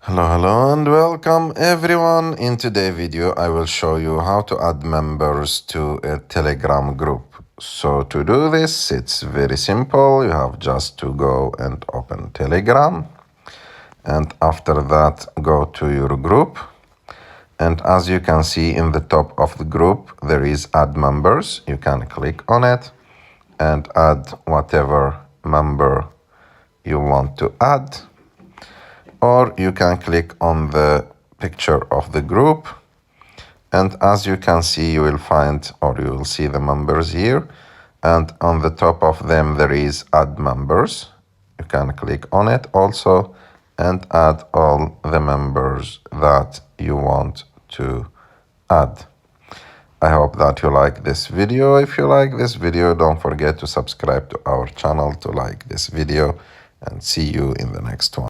Hello and welcome everyone. In today's video I will show you how to add members to a Telegram group. So to do this it's very simple. You have just to go and open Telegram, and after that go to your group, and as you can see in the top of the group there is add members. You can click on it and add whatever member you want to add, or you can click on the picture of the group, and as you can see you will find, or you will see the members here, and on the top of them there is add members. You can click on it also and add all the members that you want to add. I hope that you like this video. If you like this video, don't forget to subscribe to our channel, to like this video, and see you in the next one.